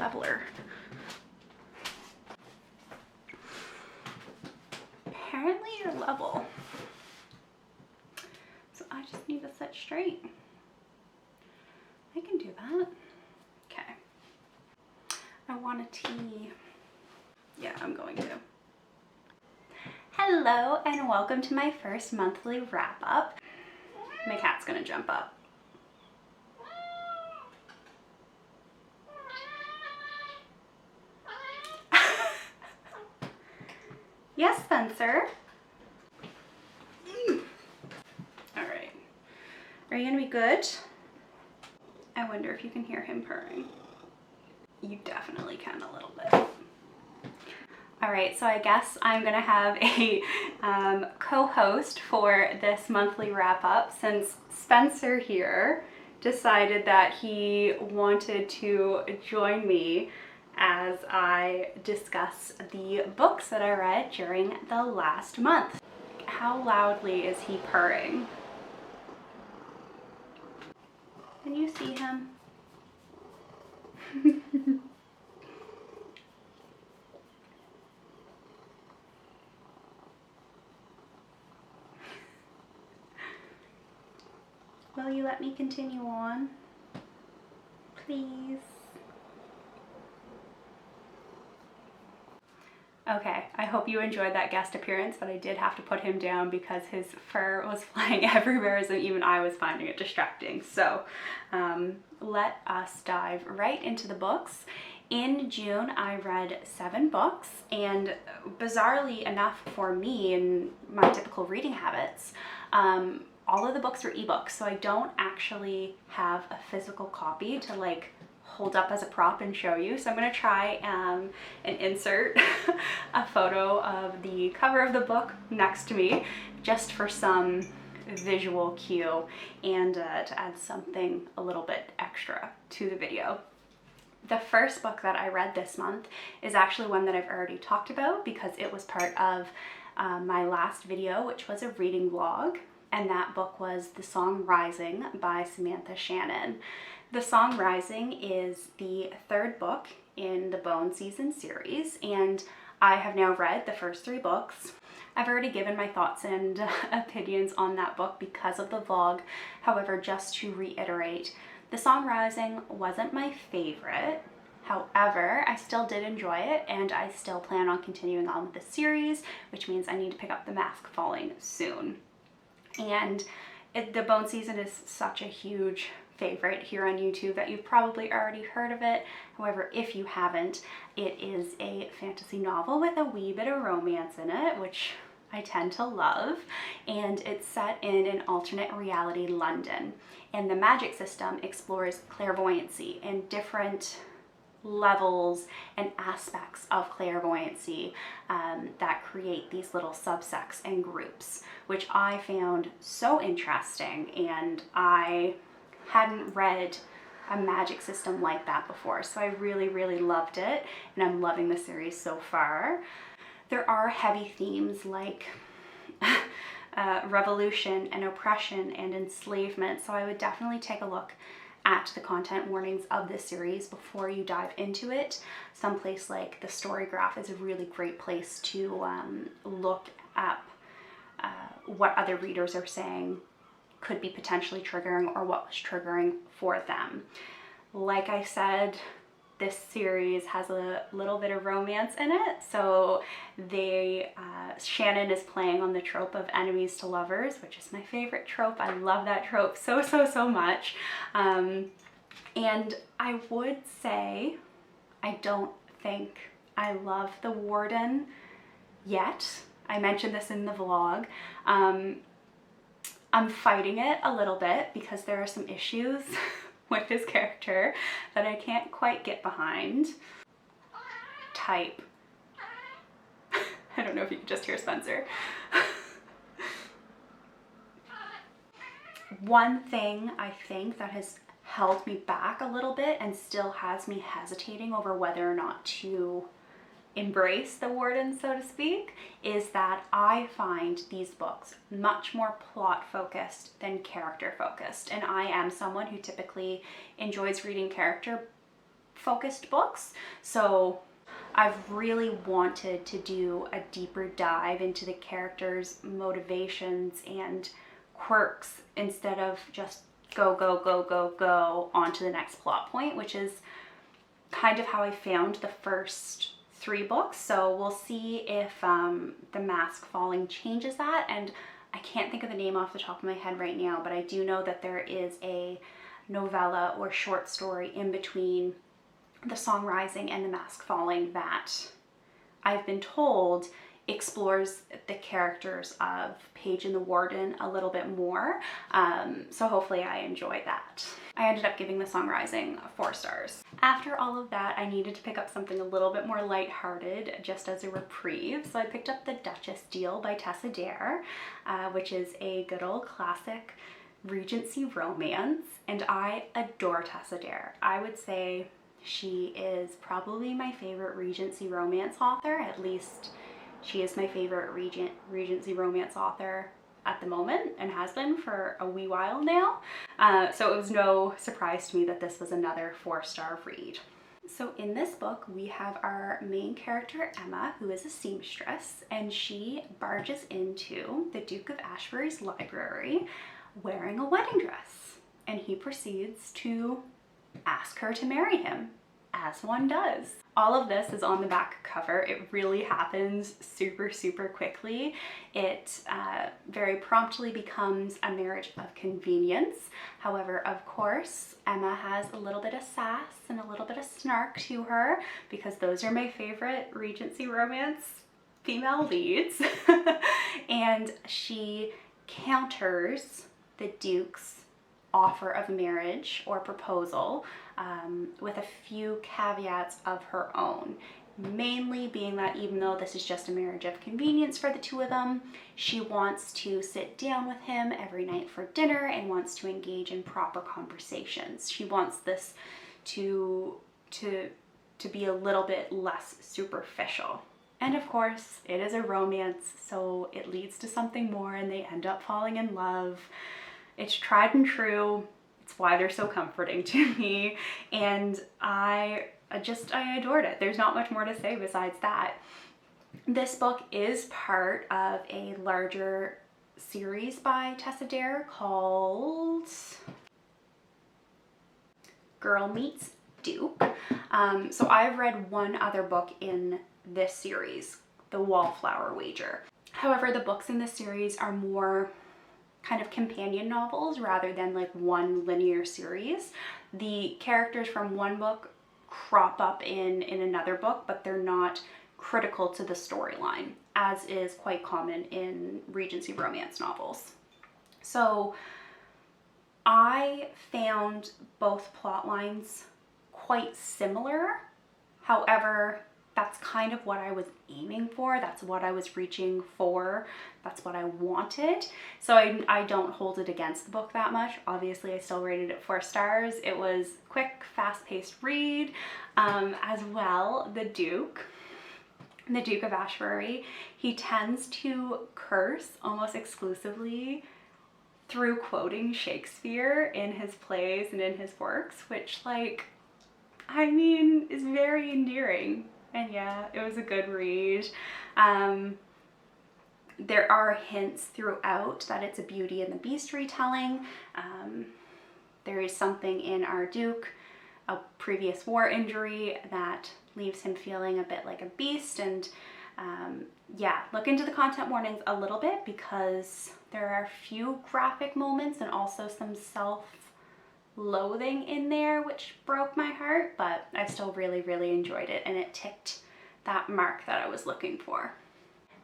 leveler. Apparently you're level. So I just need to sit straight. I can do that. Okay. I want a tea. Yeah, I'm going to. Hello and welcome to my first monthly wrap up. My cat's gonna jump up. Yes, Spencer. All right. Are you gonna be good? I wonder if you can hear him purring. You definitely can a little bit. All right, so I guess I'm gonna have a co-host for this monthly wrap up since Spencer here decided that he wanted to join me as I discuss the books that I read during the last month. How loudly is he purring? Can you see him? Will you let me continue on? Please. Okay, I hope you enjoyed that guest appearance, but I did have to put him down because his fur was flying everywhere and even I was finding it distracting. So let us dive right into the books. In June, I read 7 books, and bizarrely enough for me and my typical reading habits, all of the books were ebooks, so I don't actually have a physical copy to like hold up as a prop and show you. So I'm going to try and insert a photo of the cover of the book next to me just for some visual cue and to add something a little bit extra to the video. The first book that I read this month is actually one that I've already talked about because it was part of my last video, which was a reading vlog, and that book was The Song Rising by Samantha Shannon. The Song Rising is the 3rd book in the Bone Season series, and I have now read the first 3 books. I've already given my thoughts and opinions on that book because of the vlog. However, just to reiterate, The Song Rising wasn't my favorite. However, I still did enjoy it, and I still plan on continuing on with the series, which means I need to pick up The Mask Falling soon. And the Bone Season is such a huge favorite here on YouTube that you've probably already heard of it. However, if you haven't, it is a fantasy novel with a wee bit of romance in it, which I tend to love, and it's set in an alternate reality London. And the magic system explores clairvoyancy and different levels and aspects of clairvoyancy that create these little subsects and groups, which I found so interesting, and I hadn't read a magic system like that before, so I really loved it, and I'm loving the series so far. There are heavy themes like revolution and oppression and enslavement, so I would definitely take a look at the content warnings of this series before you dive into it. Someplace like the Storygraph is a really great place to look up what other readers are saying could be potentially triggering or what was triggering for them. Like I said, this series has a little bit of romance in it, so Shannon is playing on the trope of enemies to lovers, which is my favorite trope. I love that trope so much. And I would say I don't think I love the warden yet. I mentioned this in the vlog. I'm fighting it a little bit because there are some issues with his character that I can't quite get behind. Type. I don't know if you can just hear Spencer. One thing I think that has held me back a little bit and still has me hesitating over whether or not to embrace the warden, so to speak, is that I find these books much more plot focused than character focused, and I am someone who typically enjoys reading character focused books. So I've really wanted to do a deeper dive into the characters' motivations and quirks instead of just go, go, go, go, go on to the next plot point, which is kind of how I found the first 3 books. So we'll see if the mask falling changes that. And I can't think of the name off the top of my head right now, but I do know that there is a novella or short story in between the song Rising and the mask falling that I've been told explores the characters of Paige and the Warden a little bit more. So hopefully I enjoy that. I ended up giving the song Rising 4 stars. After all of that, I needed to pick up something a little bit more lighthearted just as a reprieve. So I picked up the Duchess Deal by Tessa, which is a good old classic Regency romance. And I adore Tessa. I would say she is probably my favorite Regency romance author. At least she is my favorite Regency romance author at the moment and has been for a wee while now. So it was no surprise to me that this was another 4-star read. So in this book, we have our main character, Emma, who is a seamstress, and she barges into the Duke of Ashbury's library wearing a wedding dress. And he proceeds to ask her to marry him, as one does. All of this is on the back cover. It really happens super, super quickly. It very promptly becomes a marriage of convenience. However, of course, Emma has a little bit of sass and a little bit of snark to her, because those are my favorite Regency romance female leads. And she counters the Duke's offer of marriage or proposal with a few caveats of her own. Mainly being that even though this is just a marriage of convenience for the two of them, she wants to sit down with him every night for dinner and wants to engage in proper conversations. She wants this to be a little bit less superficial. And of course, it is a romance, so it leads to something more and they end up falling in love. It's tried and true. It's why they're so comforting to me. And I adored it. There's not much more to say besides that. This book is part of a larger series by Tessa called Girl Meets Duke. So I've read one other book in this series, The Wallflower Wager. However, the books in this series are more kind of companion novels rather than like one linear series. The characters from one book crop up in another book, but they're not critical to the storyline, as is quite common in Regency romance novels. So I found both plot lines quite similar. However, that's kind of what I was aiming for. That's what I was reaching for. That's what I wanted. So I don't hold it against the book that much. Obviously, I still rated it 4 stars. It was quick, fast-paced read. As well, the Duke of Ashbury, he tends to curse almost exclusively through quoting Shakespeare in his plays and in his works, which, like, I mean, is very endearing. And yeah, it was a good read. There are hints throughout that it's a Beauty and the Beast retelling. There is something in our Duke, a previous war injury, that leaves him feeling a bit like a beast. And yeah, look into the content warnings a little bit, because there are a few graphic moments and also some self-loathing in there, which broke my heart, but I still really, really enjoyed it, and it ticked that mark that I was looking for.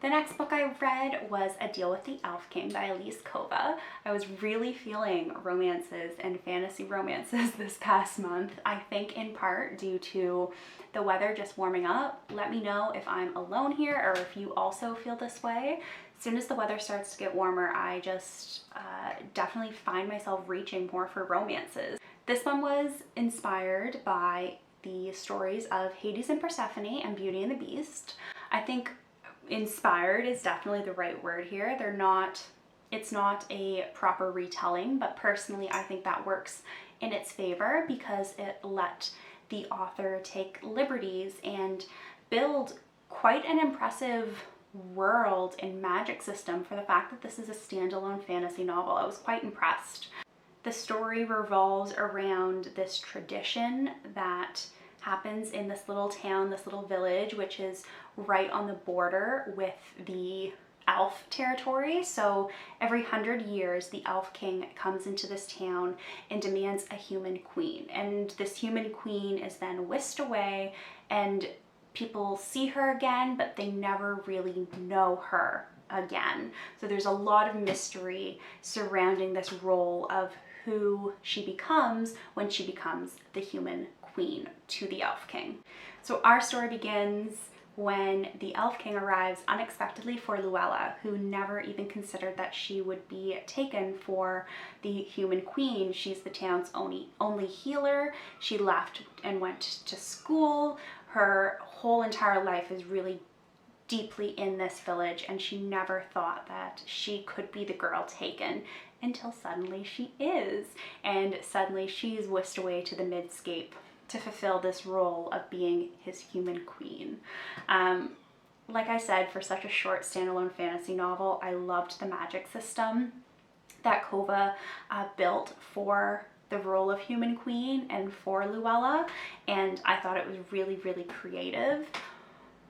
The next book I read was A Deal with the Elf King by Elisa Kova. I was really feeling romances and fantasy romances this past month, I think in part due to the weather just warming up. Let me know if I'm alone here or if you also feel this way. As soon as the weather starts to get warmer, I just definitely find myself reaching more for romances. This one was inspired by the stories of Hades and Persephone and Beauty and the Beast. I think inspired is definitely the right word here. It's not a proper retelling, but personally I think that works in its favor because it let the author take liberties and build quite an impressive world and magic system for the fact that this is a standalone fantasy novel. I was quite impressed. The story revolves around this tradition that happens in this little town, this little village, which is right on the border with the elf territory. So every 100 years, the elf king comes into this town and demands a human queen. And this human queen is then whisked away, and people see her again, but they never really know her again. So there's a lot of mystery surrounding this role of who she becomes when she becomes the human queen to the elf king. So our story begins when the elf king arrives unexpectedly for Luella, who never even considered that she would be taken for the human queen. She's the town's only healer. She left and went to school. Her whole entire life is really deeply in this village, and she never thought that she could be the girl taken until suddenly she is. And suddenly she's whisked away to the midscape to fulfill this role of being his human queen. Like I said, for such a short standalone fantasy novel, I loved the magic system that Kova built for the role of human queen and for Luella, and I thought it was really, really creative.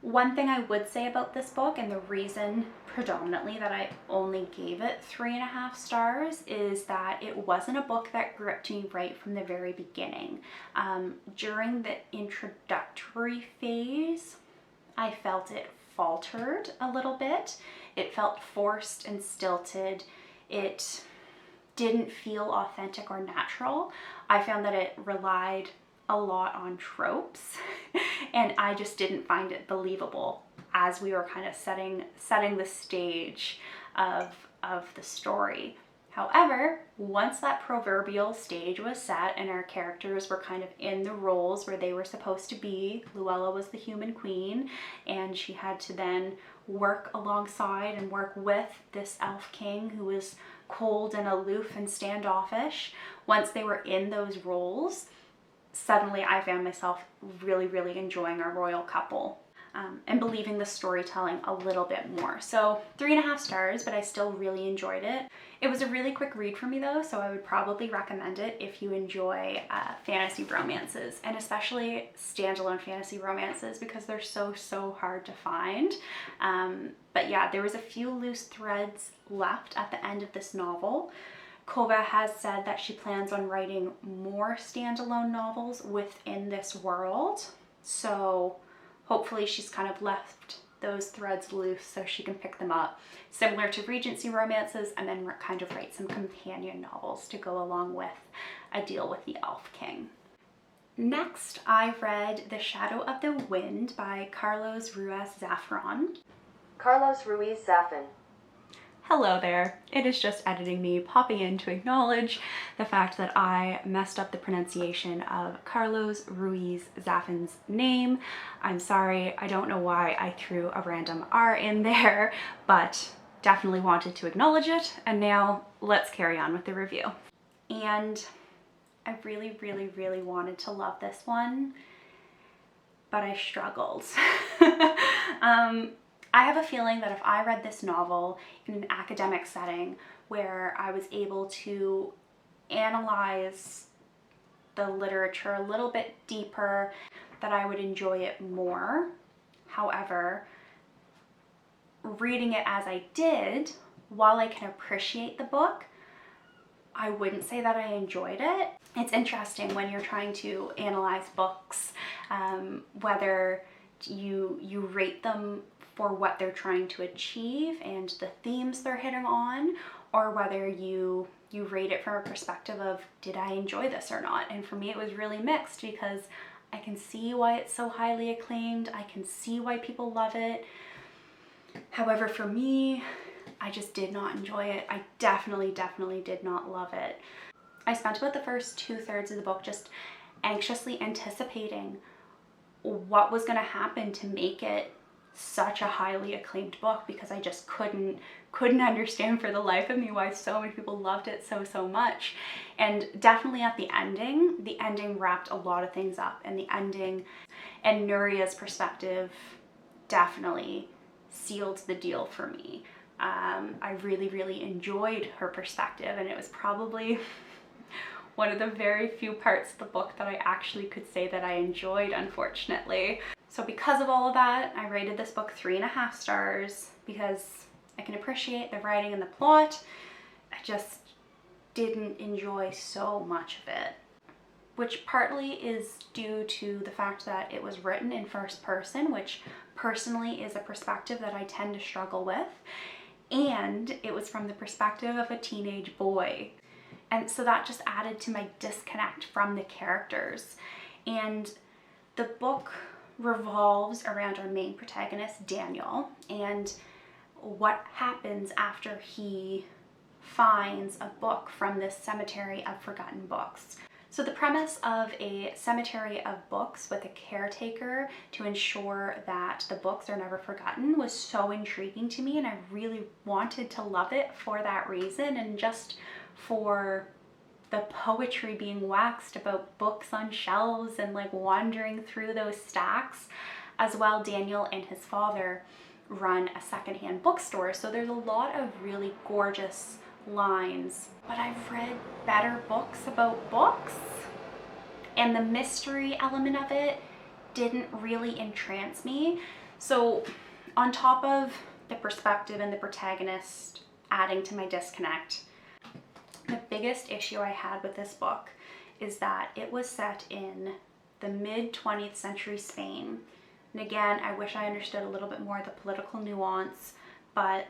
One thing I would say about this book, and the reason predominantly that I only gave it 3.5 stars, is that it wasn't a book that gripped me right from the very beginning. During the introductory phase, I felt it faltered a little bit. It felt forced and stilted. It didn't feel authentic or natural. I found that it relied a lot on tropes and I just didn't find it believable as we were kind of setting the stage of the story. However, once that proverbial stage was set and our characters were kind of in the roles where they were supposed to be, Luella was the human queen, and she had to then work alongside and work with this elf king who was cold and aloof and standoffish. Once they were in those roles, suddenly I found myself really, really enjoying our royal couple and believing the storytelling a little bit more. So 3.5 stars, but I still really enjoyed it. It was a really quick read for me though, so I would probably recommend it if you enjoy fantasy romances, and especially standalone fantasy romances, because they're so hard to find. But yeah, there was a few loose threads left at the end of this novel. Kova has said that she plans on writing more standalone novels within this world, so hopefully she's kind of left those threads loose so she can pick them up, similar to Regency romances, and then kind of write some companion novels to go along with A Deal with the Elf King. Next, I read The Shadow of the Wind by Carlos Ruiz Zafón. Carlos Ruiz Zafón. Hello there. It is just editing me popping in to acknowledge the fact that I messed up the pronunciation of Carlos Ruiz Zafón's name. I'm sorry, I don't know why I threw a random R in there, but definitely wanted to acknowledge it. And now let's carry on with the review. And I really wanted to love this one, but I struggled. I have a feeling that if I read this novel in an academic setting where I was able to analyze the literature a little bit deeper, that I would enjoy it more. However, reading it as I did, while I can appreciate the book, I wouldn't say that I enjoyed it. It's interesting when you're trying to analyze books, whether you rate them for what they're trying to achieve and the themes they're hitting on, or whether you rate it from a perspective of, did I enjoy this or not? And for me, it was really mixed, because I can see why it's so highly acclaimed. I can see why people love it. However, for me, I just did not enjoy it. I definitely did not love it. I spent about the first 2/3 of the book just anxiously anticipating what was going to happen to make it such a highly acclaimed book because I just couldn't understand for the life of me why so many people loved it so much. And definitely at the ending wrapped a lot of things up, and the ending and Nuria's perspective definitely sealed the deal for me. I really enjoyed her perspective, and it was probably one of the very few parts of the book that I actually could say that I enjoyed, unfortunately. So because of all of that, I rated this book 3.5 stars because I can appreciate the writing and the plot. I just didn't enjoy so much of it, which partly is due to the fact that it was written in first person, which personally is a perspective that I tend to struggle with, and it was from the perspective of a teenage boy. And so that just added to my disconnect from the characters. And the book revolves around our main protagonist, Daniel, and what happens after he finds a book from this cemetery of forgotten books. So the premise of a cemetery of books with a caretaker to ensure that the books are never forgotten was so intriguing to me, and I really wanted to love it for that reason, and just for the poetry being waxed about books on shelves and like wandering through those stacks. As well, Daniel and his father run a secondhand bookstore, so there's a lot of really gorgeous lines. But I've read better books about books, and the mystery element of it didn't really entrance me. So on top of the perspective and the protagonist adding to my disconnect, the biggest issue I had with this book is that it was set in the mid-20th century Spain. And again, I wish I understood a little bit more of the political nuance, but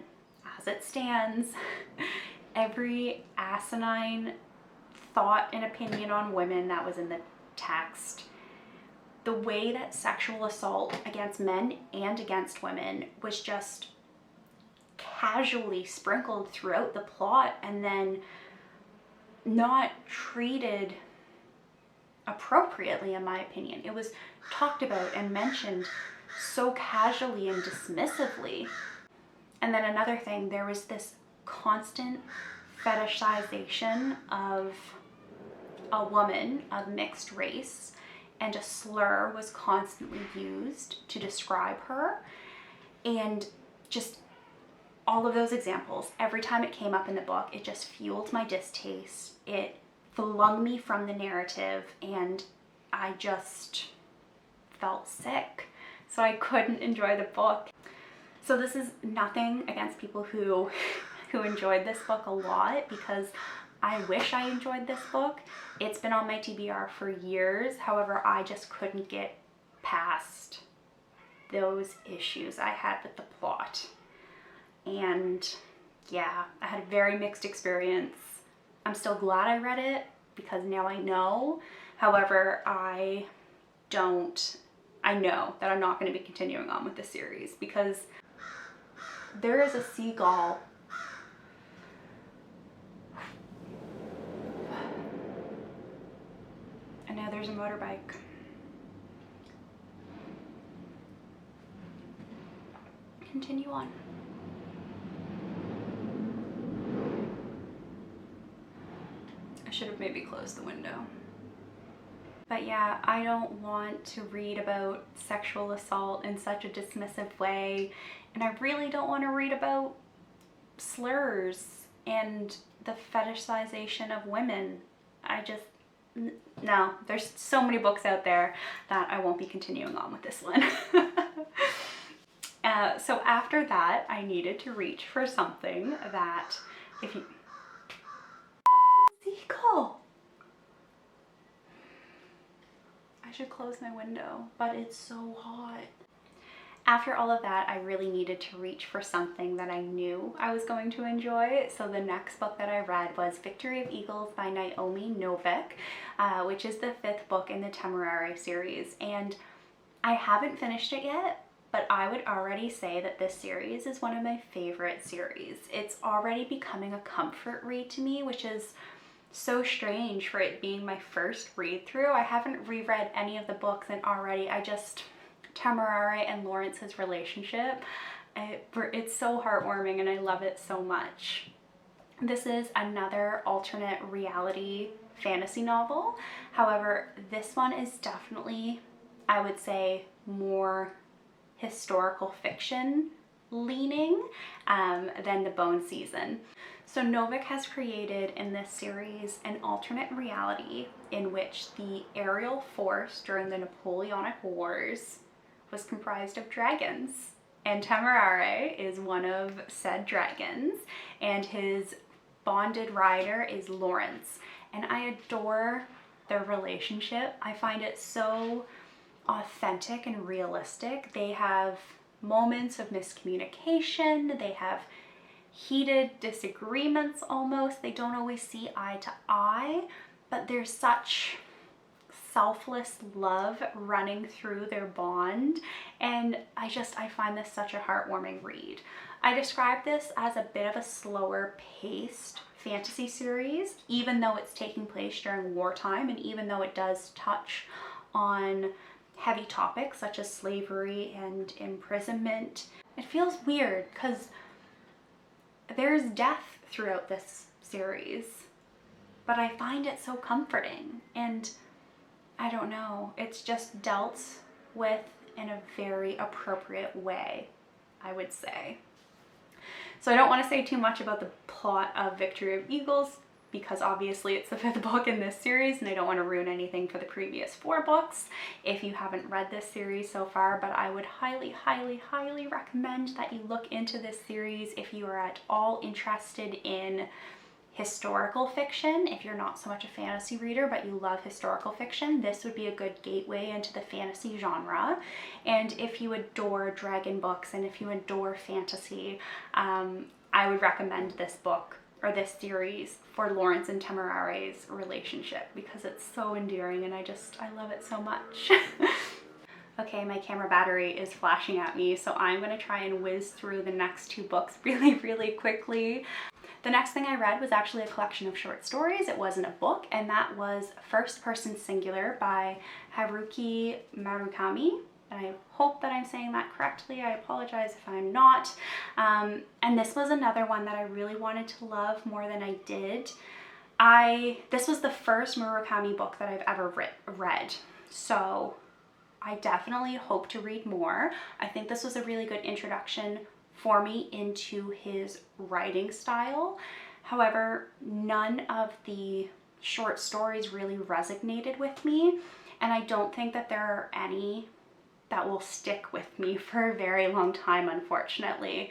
as it stands, every asinine thought and opinion on women that was in the text, the way that sexual assault against men and against women was just casually sprinkled throughout the plot and then not treated appropriately, in my opinion. It was talked about and mentioned so casually and dismissively. And then another thing, there was this constant fetishization of a woman of mixed race, and a slur was constantly used to describe her. And just all of those examples, every time it came up in the book, it just fueled my distaste. It flung me from the narrative, and I just felt sick. So I couldn't enjoy the book. So this is nothing against people who enjoyed this book a lot, because I wish I enjoyed this book. It's been on my TBR for years. However, I just couldn't get past those issues I had with the plot. And yeah, I had a very mixed experience. I'm still glad I read it because now I know. However, I know that I'm not going to be continuing on with the series because there is a seagull and now there's a motorbike. Continue on. I should have maybe closed the window. But yeah, I don't want to read about sexual assault in such a dismissive way, and I really don't want to read about slurs and the fetishization of women. No, there's so many books out there that I won't be continuing on with this one. So after that, I needed to reach for something that, if you... Seagull! I should close my window, but it's so hot. After all of that, I really needed to reach for something that I knew I was going to enjoy. So the next book that I read was Victory of Eagles by Naomi Novik, which is the 5th book in the Temporary series. And I haven't finished it yet, but I would already say that this series is one of my favorite series. It's already becoming a comfort read to me, which is so strange for it being my first read through. I haven't reread any of the books, and already I Tamarare and Lawrence's relationship. It's so heartwarming and I love it so much. This is another alternate reality fantasy novel. However, this one is definitely, I would say, more historical fiction leaning than the Bone Season. So Novik has created in this series an alternate reality in which the aerial force during the Napoleonic Wars was comprised of dragons. And Tamarare is one of said dragons, and his bonded rider is Lawrence. And I adore their relationship. I find it so authentic and realistic. They have moments of miscommunication, they have heated disagreements almost. They don't always see eye to eye, but there's such selfless love running through their bond, and I find this such a heartwarming read. I describe this as a bit of a slower paced fantasy series, even though it's taking place during wartime and even though it does touch on heavy topics such as slavery and imprisonment. It feels weird because there's death throughout this series, but I find it so comforting, and I don't know, it's just dealt with in a very appropriate way, I would say. So I don't want to say too much about the plot of Victory of Eagles because obviously it's the 5th book in this series and I don't want to ruin anything for the previous 4 books if you haven't read this series so far, but I would highly, highly, highly recommend that you look into this series if you are at all interested in historical fiction. If you're not so much a fantasy reader but you love historical fiction, this would be a good gateway into the fantasy genre. And if you adore dragon books and if you adore fantasy, I would recommend this book or this series for Lawrence and Tamarare's relationship because it's so endearing and I love it so much. Okay, my camera battery is flashing at me, so I'm going to try and whiz through the next 2 books really, really quickly. The next thing I read was actually a collection of short stories. It wasn't a book, and that was First Person Singular by Haruki Murakami. I hope that I'm saying that correctly. I apologize if I'm not. And this was another one that I really wanted to love more than I did. This was the first Murakami book that I've ever read, so I definitely hope to read more. I think this was a really good introduction for me into his writing style. However, none of the short stories really resonated with me, and I don't think that there are any that will stick with me for a very long time, unfortunately.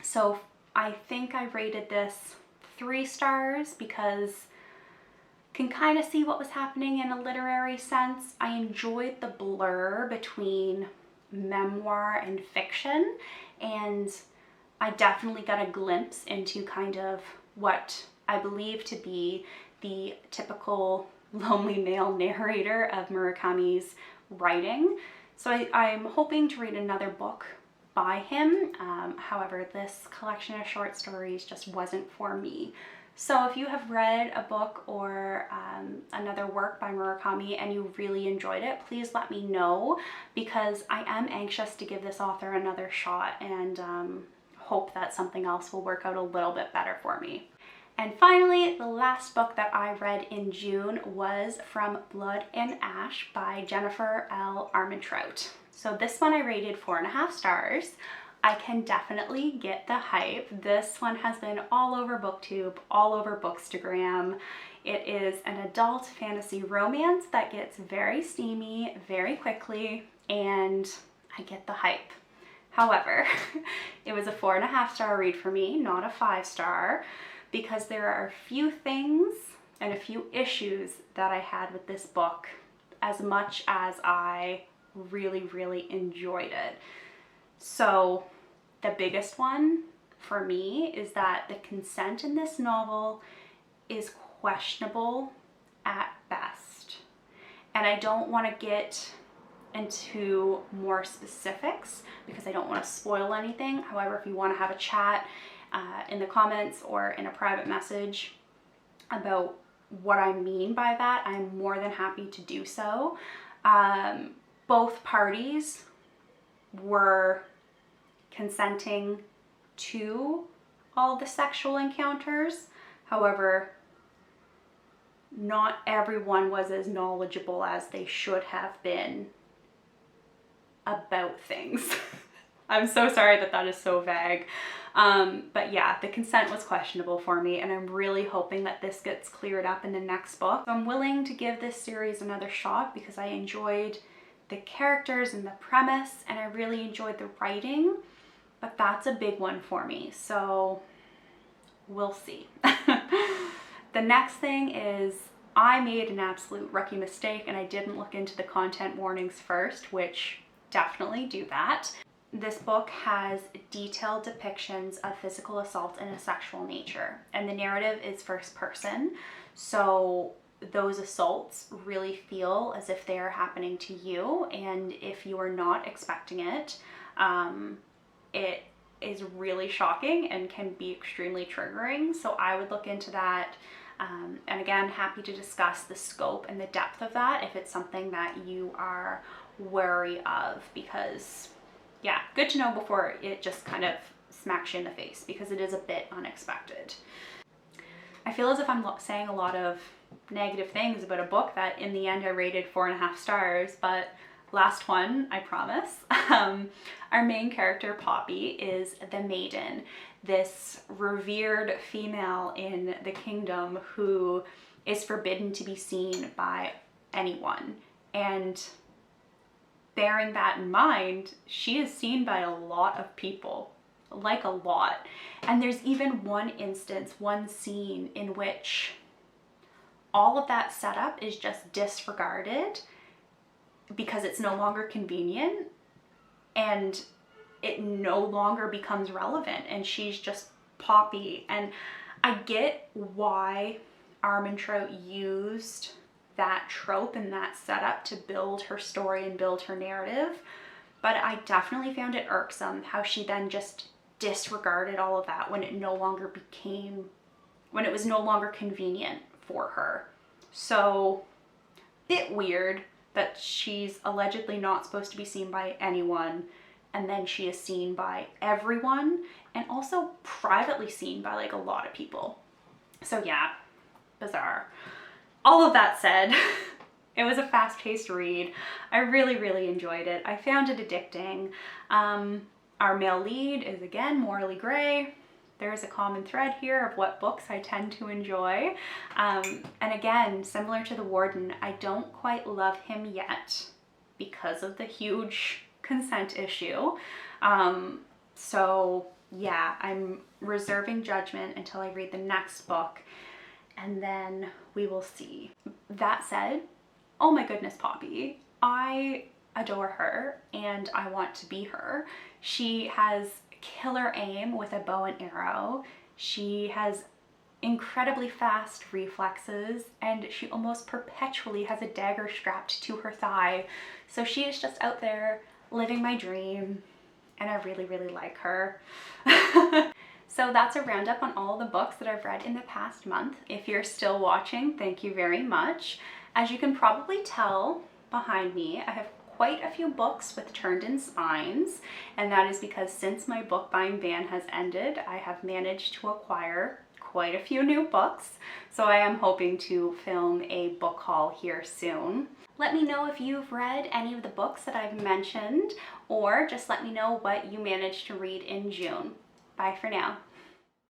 So I think I rated this 3 stars because can kind of see what was happening in a literary sense. I enjoyed the blur between memoir and fiction, and I definitely got a glimpse into kind of what I believe to be the typical lonely male narrator of Murakami's writing. So I'm hoping to read another book by him. However, this collection of short stories just wasn't for me. So if you have read a book or another work by Murakami and you really enjoyed it, please let me know because I am anxious to give this author another shot and hope that something else will work out a little bit better for me. And finally, the last book that I read in June was From Blood and Ash by Jennifer L. Armentrout. So this one I rated 4.5 stars. I can definitely get the hype. This one has been all over BookTube, all over Bookstagram. It is an adult fantasy romance that gets very steamy very quickly, and I get the hype. However, it was a 4.5 star read for me, not a 5 star, because there are a few things and a few issues that I had with this book as much as I really, really enjoyed it. So the biggest one for me is that the consent in this novel is questionable at best. And I don't want to get into more specifics because I don't want to spoil anything. However, if you want to have a chat in the comments or in a private message about what I mean by that, I'm more than happy to do so. both parties were consenting to all the sexual encounters. However, not everyone was as knowledgeable as they should have been about things. I'm so sorry that that is so vague. But yeah, the consent was questionable for me, and I'm really hoping that this gets cleared up in the next book. I'm willing to give this series another shot because I enjoyed the characters and the premise, and I really enjoyed the writing, but that's a big one for me, so we'll see. The next thing is I made an absolute rookie mistake and I didn't look into the content warnings first, which definitely do that. This book has detailed depictions of physical assault in a sexual nature, and the narrative is first person, so those assaults really feel as if they are happening to you, and if you are not expecting it, it is really shocking and can be extremely triggering. So I would look into that, and again, happy to discuss the scope and the depth of that if it's something that you are wary of, because yeah, good to know before it just kind of smacks you in the face, because it is a bit unexpected. I feel as if I'm saying a lot of negative things about a book that in the end I rated 4.5 stars, but last one, I promise. Our main character, Poppy, is the maiden, this revered female in the kingdom who is forbidden to be seen by anyone. And bearing that in mind, she is seen by a lot of people, like a lot. And there's even one instance, one scene in which all of that setup is just disregarded because it's no longer convenient and it no longer becomes relevant, and she's just Poppy. And I get why Armentrout used that trope and that setup to build her story and build her narrative, but I definitely found it irksome how she then just disregarded all of that when it was no longer convenient for her. So, bit weird that she's allegedly not supposed to be seen by anyone, and then she is seen by everyone, and also privately seen by like a lot of people. So yeah, bizarre. All of that said, it was a fast-paced read. I really, really enjoyed it. I found it addicting. Our male lead is again morally gray. There's a common thread here of what books I tend to enjoy. And again, similar to the Warden, I don't quite love him yet because of the huge consent issue. So yeah, I'm reserving judgment until I read the next book, and then we will see. That said, oh my goodness, Poppy. I adore her and I want to be her. She has killer aim with a bow and arrow. She has incredibly fast reflexes, and she almost perpetually has a dagger strapped to her thigh. So she is just out there living my dream, and I really, really like her. So that's a roundup on all the books that I've read in the past month. If you're still watching, thank you very much. As you can probably tell behind me, I have quite a few books with turned-in spines, and that is because since my book buying ban has ended, I have managed to acquire quite a few new books, so I am hoping to film a book haul here soon. Let me know if you've read any of the books that I've mentioned, or just let me know what you managed to read in June. Bye for now.